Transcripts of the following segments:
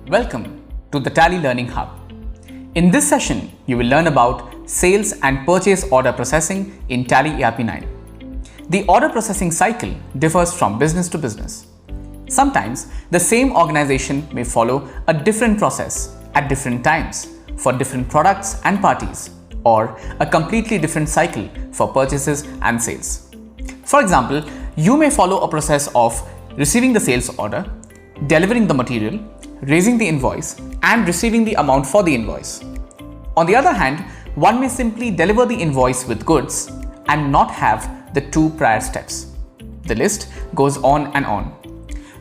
Welcome to the Tally Learning Hub. In this session, you will learn about sales and purchase order processing in Tally ERP 9. The order processing cycle differs from business to business. Sometimes the same organization may follow a different process at different times for different products and parties, or a completely different cycle for purchases and sales. For example, you may follow a process of receiving the sales order, delivering the material, raising the invoice, and receiving the amount for the invoice. On the other hand, one may simply deliver the invoice with goods and not have the two prior steps. The list goes on and on.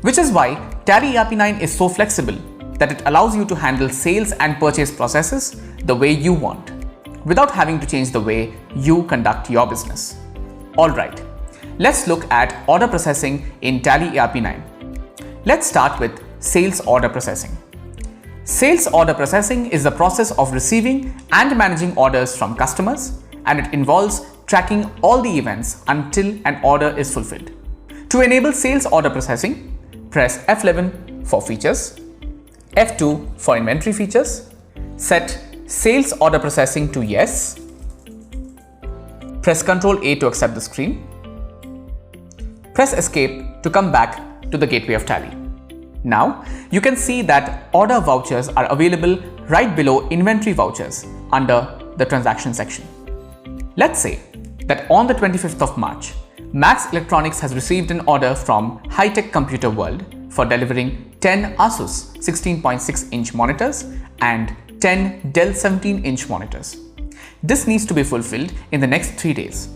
Which is why Tally ERP 9 is so flexible that it allows you to handle sales and purchase processes the way you want, without having to change the way you conduct your business. Alright, let's look at order processing in Tally ERP 9. Let's start with sales order processing. Sales order processing is the process of receiving and managing orders from customers, and it involves tracking all the events until an order is fulfilled. To enable sales order processing, press F11 for features, F2 for inventory features, set sales order processing to yes, press Ctrl A to accept the screen, press escape to come back to the gateway of Tally. Now, you can see that order vouchers are available right below inventory vouchers under the transaction section. Let's say that on the 25th of March, Max Electronics has received an order from High Tech Computer World for delivering 10 Asus 16.6-inch monitors and 10 Dell 17-inch monitors. This needs to be fulfilled in the next 3 days.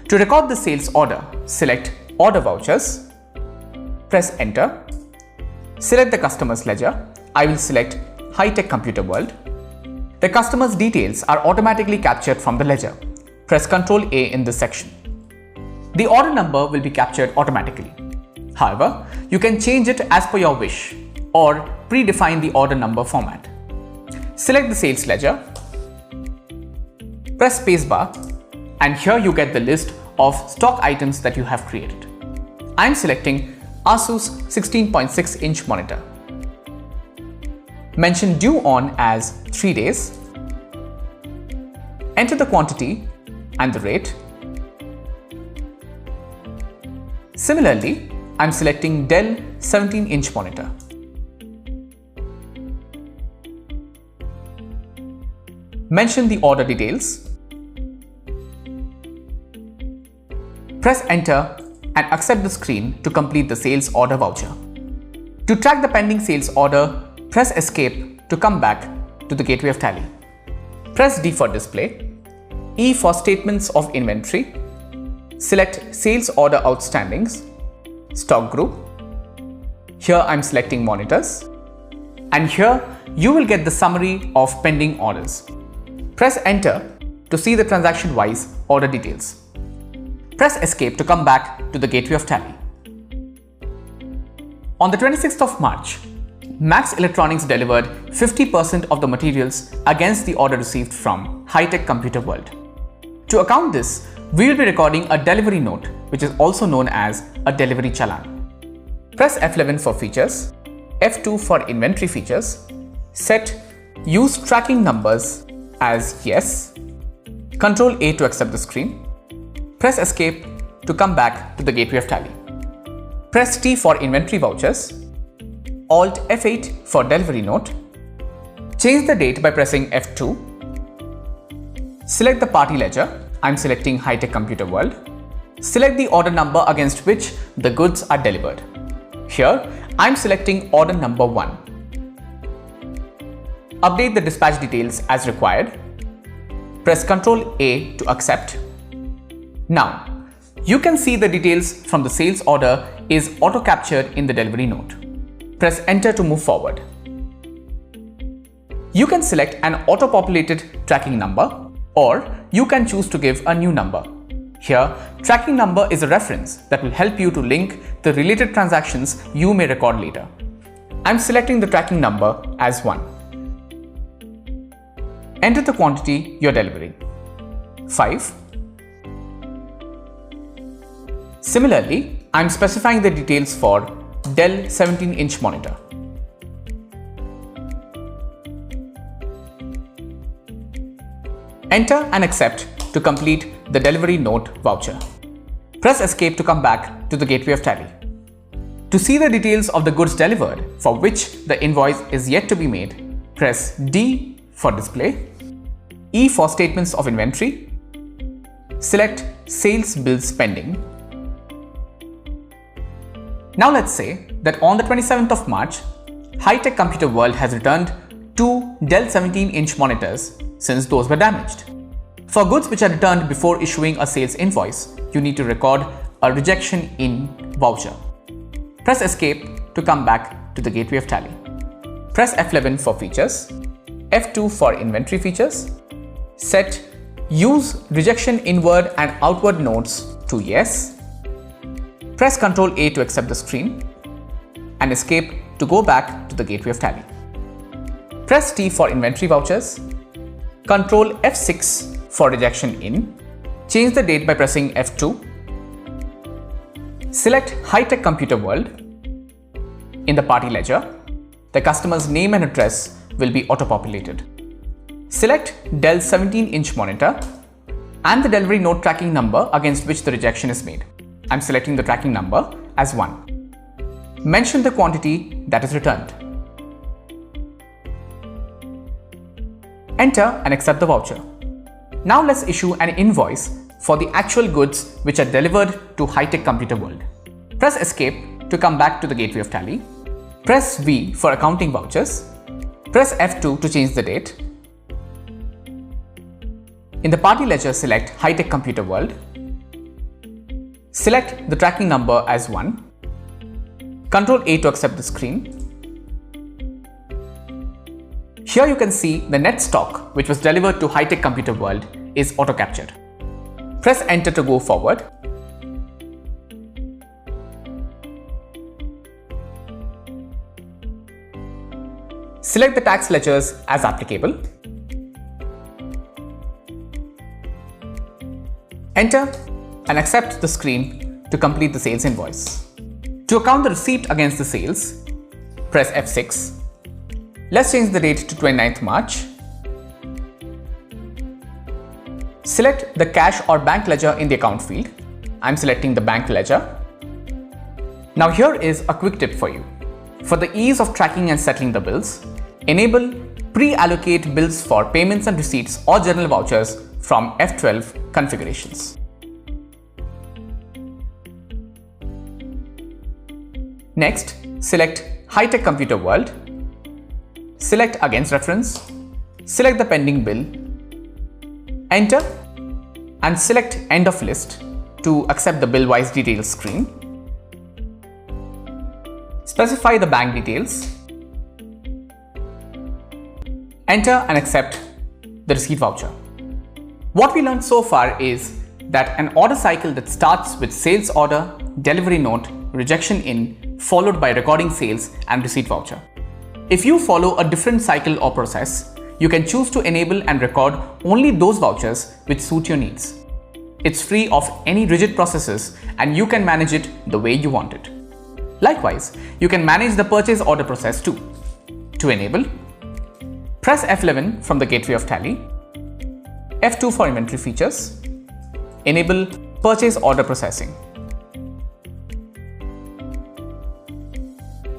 To record the sales order, select Order Vouchers, press Enter. Select the customer's ledger. I will select High Tech Computer World. The customer's details are automatically captured from the ledger. Press Ctrl A in this section. The order number will be captured automatically. However, you can change it as per your wish or predefine the order number format. Select the sales ledger. Press spacebar, and here you get the list of stock items that you have created. I am selecting Asus 16.6-inch monitor. Mention due on as 3 days. Enter the quantity and the rate. Similarly, I'm selecting Dell 17-inch monitor. Mention the order details. Press Enter and accept the screen to complete the sales order voucher. To track the pending sales order, press Escape to come back to the gateway of Tally. Press D for display, E for statements of inventory, select sales order outstandings, stock group. Here I'm selecting monitors, and here you will get the summary of pending orders. Press Enter to see the transaction-wise order details. Press Escape to come back to the gateway of Tally. On the 26th of March, Max Electronics delivered 50% of the materials against the order received from High Tech Computer World. To account this, we will be recording a delivery note, which is also known as a delivery challan. Press F11 for features, F2 for inventory features, set use tracking numbers as yes, Ctrl A to accept the screen, press Escape to come back to the gateway of Tally. Press T for inventory vouchers, Alt F8 for delivery note, change the date by pressing F2, select the party ledger, I'm selecting High Tech Computer World, select the order number against which the goods are delivered. Here, I'm selecting order number 1. Update the dispatch details as required, press Ctrl A to accept. Now, you can see the details from the sales order is auto-captured in the delivery note. Press Enter to move forward. You can select an auto-populated tracking number, or you can choose to give a new number. Here, tracking number is a reference that will help you to link the related transactions you may record later. I'm selecting the tracking number as 1. Enter the quantity you're delivering. 5. Similarly, I'm specifying the details for Dell 17-inch monitor. Enter and accept to complete the delivery note voucher. Press escape to come back to the gateway of Tally. To see the details of the goods delivered for which the invoice is yet to be made, press D for display, E for statements of inventory, select sales bills pending. Now let's say that on the 27th of March, High Tech Computer World has returned 2 Dell 17-inch monitors since those were damaged. For goods which are returned before issuing a sales invoice, you need to record a rejection in voucher. Press escape to come back to the gateway of Tally. Press F11 for features, F2 for inventory features, set use rejection inward and outward notes to yes, press Ctrl A to accept the screen, and escape to go back to the gateway of Tally. Press T for inventory vouchers, Ctrl F6 for rejection in, change the date by pressing F2, select High Tech Computer World. In the party ledger, the customer's name and address will be auto-populated. Select Dell 17-inch monitor and the delivery note tracking number against which the rejection is made. I'm selecting the tracking number as 1. Mention the quantity that is returned. Enter and accept the voucher. Now let's issue an invoice for the actual goods which are delivered to High Tech Computer World. Press escape to come back to the gateway of Tally. Press V for accounting vouchers. Press F2 to change the date. In the party ledger, select High Tech Computer World. Select the tracking number as 1. Ctrl A to accept the screen. Here you can see the net stock which was delivered to High Tech Computer World is auto-captured. Press Enter to go forward. Select the tax ledgers as applicable. Enter and accept the screen to complete the sales invoice. To account the receipt against the sales, press F6. Let's change the date to 29th March. Select the cash or bank ledger in the account field. I'm selecting the bank ledger. Now here is a quick tip for you. For the ease of tracking and settling the bills, enable pre-allocate bills for payments and receipts or general vouchers from F12 configurations. Next, select High Tech Computer World. Select Against Reference. Select the pending bill. Enter and select End of List to accept the bill-wise details screen. Specify the bank details. Enter and accept the receipt voucher. What we learned so far is that an order cycle that starts with sales order, delivery note, rejection in, followed by recording sales and receipt voucher. If you follow a different cycle or process, you can choose to enable and record only those vouchers which suit your needs. It's free of any rigid processes and you can manage it the way you want it. Likewise, you can manage the purchase order process too. To enable, press F11 from the gateway of Tally, F2 for inventory features, enable purchase order processing.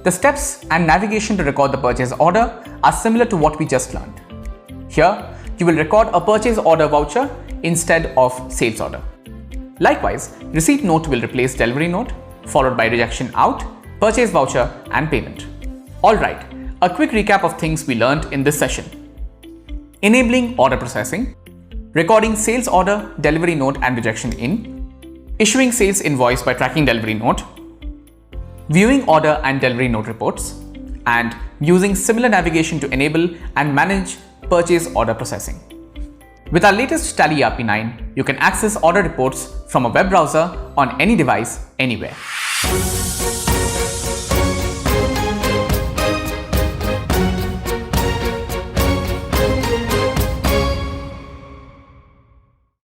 The steps and navigation to record the purchase order are similar to what we just learned. Here, you will record a purchase order voucher instead of sales order. Likewise, receipt note will replace delivery note, followed by rejection out, purchase voucher, and payment. Alright, a quick recap of things we learned in this session. Enabling order processing, recording sales order, delivery note and rejection in, issuing sales invoice by tracking delivery note, viewing order and delivery note reports, and using similar navigation to enable and manage purchase order processing. With our latest Tally ERP 9, you can access order reports from a web browser on any device, anywhere.